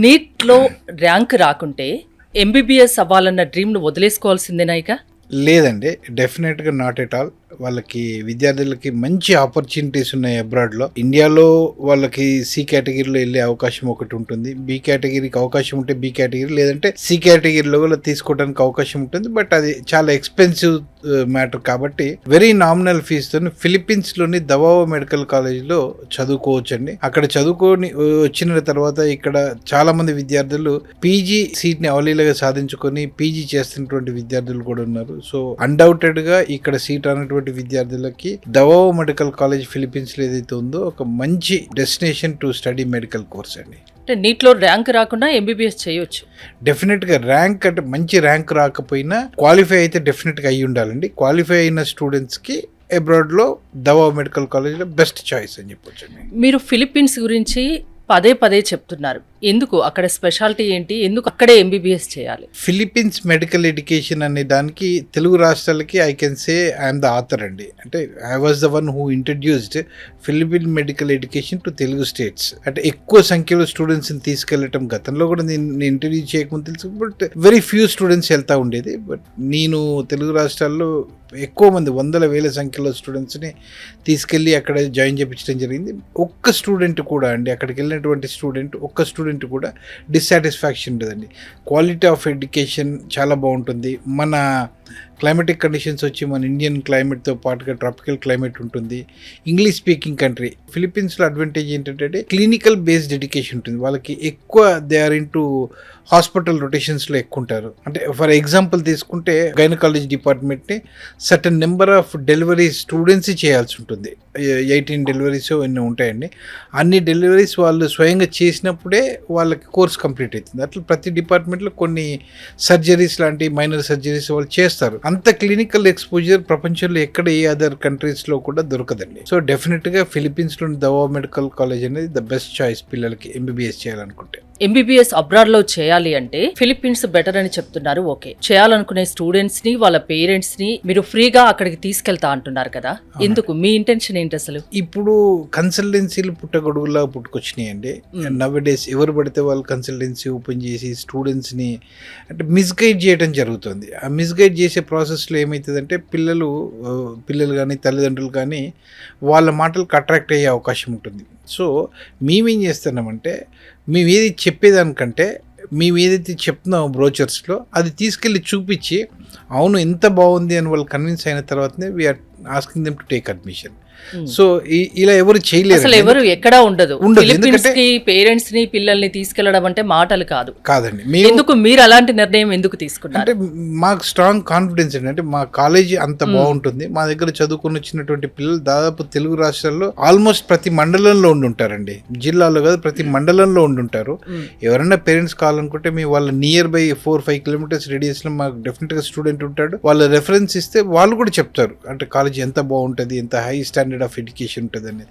నీట్‌లో rank రాకుంటే MBBS అవ్వాలన్న డ్రీమ్‌ను వదిలేసుకోవాల్సిందేనా ఇక? లేదండి. డెఫినెట్‌గా నాట్ ఎట్ ఆల్. వాళ్ళకి విద్యార్థులకి మంచి ఆపర్చునిటీస్ ఉన్నాయి అబ్రాడ్‌లో. ఇండియాలో వాళ్ళకి సి కేటగిరీలో ఎళ్ళే అవకాశం ఒకటి ఉంటుంది. బి కేటగిరీకి అవకాశం ఉంటే బి కేటగిరీ, లేదంటే సి కేటగిరీలో కూడా తీసుకోవడానికి అవకాశం ఉంటుంది. బట్ అది చాలా ఎక్స్‌పెన్సివ్ మ్యాటర్ కాబట్టి వెరీ నామినల్ ఫీజుతోని ఫిలిప్పీన్స్‌లోని దవావో మెడికల్ కాలేజ్‌లో చదువుకోవచ్చండి. అక్కడ చదువుకొని వచ్చిన తర్వాత ఇక్కడ చాలా మంది విద్యార్థులు పీజీ సీట్‌ని అవలీలగా సాధించుకొని పీజీ చేస్తున్నటువంటి విద్యార్థులు కూడా ఉన్నారు. సో అన్‌డౌటెడ్‌గా ఇక్కడ సీట్ అనేటువంటి విద్యార్థులకి దవావో మెడికల్ కాలేజ్ ఫిలిప్పీన్స్ లో ఏదైతే ఉందో ఒక మంచి destination to study medical course అండి. అంటే నీట్‌లో ర్యాంక్ రాకుండా ఎంబీబీఎస్ చేయొచ్చు. డెఫినెట్ గా ర్యాంక్ అంటే మంచి ర్యాంక్ రాకపోయినా క్వాలిఫై అయితే డెఫినెట్ గా అయ్యి ఉండాలండి. క్వాలిఫై అయిన స్టూడెంట్స్ కి అబ్రాడ్ లో దవావో మెడికల్ కాలేజ్ లో బెస్ట్ చాయిస్ అని చెప్పొచ్చు. మీరు ఫిలిప్పీన్స్ గురించి పదే పదే చెప్తున్నారు. ఎందుకు అక్కడ స్పెషాలిటీ ఏంటి? ఎందుకు అక్కడే ఎంబీబీఎస్ చేయాలి? ఫిలిప్పీన్స్ మెడికల్ ఎడ్యుకేషన్ అనే దానికి తెలుగు రాష్ట్రాలకి I can say I'm the author అండి. అంటే I was the one who introduced Philippine medical education to Telugu states. అంటే ఎక్కువ సంఖ్యలో స్టూడెంట్స్ని తీసుకెళ్ళటం గతంలో కూడా నేను ఇంట్రడ్యూస్ చేయకముందు తెలుసు. బట్ వెరీ ఫ్యూ స్టూడెంట్స్ వెళ్తూ ఉండేది. బట్ నేను తెలుగు రాష్ట్రాల్లో ఎక్కువ మంది వందల వేల సంఖ్యలో స్టూడెంట్స్ని తీసుకెళ్ళి అక్కడ జాయిన్ చేయించడం జరిగింది. ఒక్క స్టూడెంట్ కూడా అండి, అక్కడికి వెళ్ళినటువంటి ఒక్క స్టూడెంట్ కూడా డిస్సాటిస్ఫాక్షన్ ఉండదండి. క్వాలిటీ ఆఫ్ ఎడ్యుకేషన్ చాలా బాగుంటుంది. మన క్లైమేటిక్ కండిషన్స్ వచ్చి మన ఇండియన్ క్లైమేట్తో పాటుగా ట్రాపికల్ క్లైమేట్ ఉంటుంది. English speaking country. ఫిలిప్పీన్స్లో అడ్వాంటేజ్ ఏంటంటే క్లినికల్ బేస్డ్ ఎడ్యుకేషన్ ఉంటుంది. వాళ్ళకి ఎక్కువ దే ఆర్ ఇంటూ హాస్పిటల్ రొటేషన్స్లో ఎక్కువ ఉంటారు. అంటే ఫర్ ఎగ్జాంపుల్ తీసుకుంటే గైనకాలజీ డిపార్ట్మెంట్ని certain number of delivery students చేయాల్సి ఉంటుంది. 18 డెలివరీస్ ఎన్నో ఉంటాయండి. అన్ని డెలివరీస్ వాళ్ళు స్వయంగా చేసినప్పుడే వాళ్ళకి కోర్స్ కంప్లీట్ అవుతుంది. అట్లా ప్రతి డిపార్ట్మెంట్లో కొన్ని సర్జరీస్ లాంటి మైనర్ సర్జరీస్ వాళ్ళు చేస్తారు. అంత క్లినికల్ ఎక్స్పోజర్ ప్రపంచంలో ఎక్కడ ఏ అదర్ కంట్రీస్లో కూడా దొరకదండి. సో డెఫినెట్గా ఫిలిప్పీన్స్లోని దవావో మెడికల్ కాలేజ్ అనేది ద బెస్ట్ చాయిస్ పిల్లలకి ఎంబీబీఎస్ చేయాలనుకుంటే. ఎంబీబీఎస్ అబ్రాడ్లో చేయాలి అంటే ఫిలిప్పీన్స్ బెటర్ అని చెప్తున్నారు. ఓకే, చేయాలనుకునే స్టూడెంట్స్ ని వాళ్ళ పేరెంట్స్ ని మీరు ఫ్రీగా అక్కడికి తీసుకెళ్తా అంటున్నారు కదా, ఎందుకు? మీ ఇంటెన్షన్ ఏంటి అసలు? ఇప్పుడు కన్సల్టెన్సీలు పుట్టగొడుగులా పుట్టుకొచ్చినాయండి. నవ్ డేస్ ఎవరు పడితే వాళ్ళు కన్సల్టెన్సీ ఓపెన్ చేసి స్టూడెంట్స్ ని అంటే మిస్గైడ్ చేయడం జరుగుతుంది. ఆ మిస్గైడ్ చేసే ప్రాసెస్లో ఏమవుతుందంటే పిల్లలు కానీ తల్లిదండ్రులు కానీ వాళ్ళ మాటలకు అట్రాక్ట్ అయ్యే అవకాశం ఉంటుంది. సో మేమేం చేస్తున్నామంటే మేము ఏది చెప్పేదానికంటే మేము ఏదైతే చెప్తున్నామో బ్రోచర్స్లో అది తీసుకెళ్ళి చూపించి అవును ఎంత బాగుంది అని వాళ్ళు కన్విన్స్ అయిన తర్వాతనే we are asking them to take admission. So ఇలా ఎవరు చేయలేరు, అసలు ఎవరు ఎక్కడా ఉండదు. పేరెంట్స్ ని పిల్లల్ని తీసుకెళ్లడం అంటే మాటలు కాదండి. ఎందుకు మీరు అలాంటి నిర్ణయం ఎందుకు తీసుకున్నారు? అంటే మాకు స్ట్రాంగ్ కాన్ఫిడెన్స్ ఏంటంటే మా కాలేజీ అంత బాగుంటుంది. మా దగ్గర చదువుకుని వచ్చినటువంటి పిల్లలు దాదాపు తెలుగు రాష్ట్రాల్లో ఆల్మోస్ట్ ప్రతి మండలంలో ఉండుంటారండి. జిల్లాలో కాదు ప్రతి మండలంలో ఉండుంటారు. ఎవరైనా పేరెంట్స్ కావాలనుకుంటే మీ వాళ్ళ నియర్ బై 4-5 కిలోమీటర్స్ రేడియస్ లో మాకు డెఫినెట్ గా స్టూడెంట్ ఉంటాడు. వాళ్ళ రెఫరెన్స్ ఇస్తే వాళ్ళు కూడా చెప్తారు అంటే కాలేజీ ఎంత బాగుంటుంది, ఎంత హై స్టాండర్డ్ ఆఫ్ ఎడ్యుకేషన్ ఉంటుంది అనేది.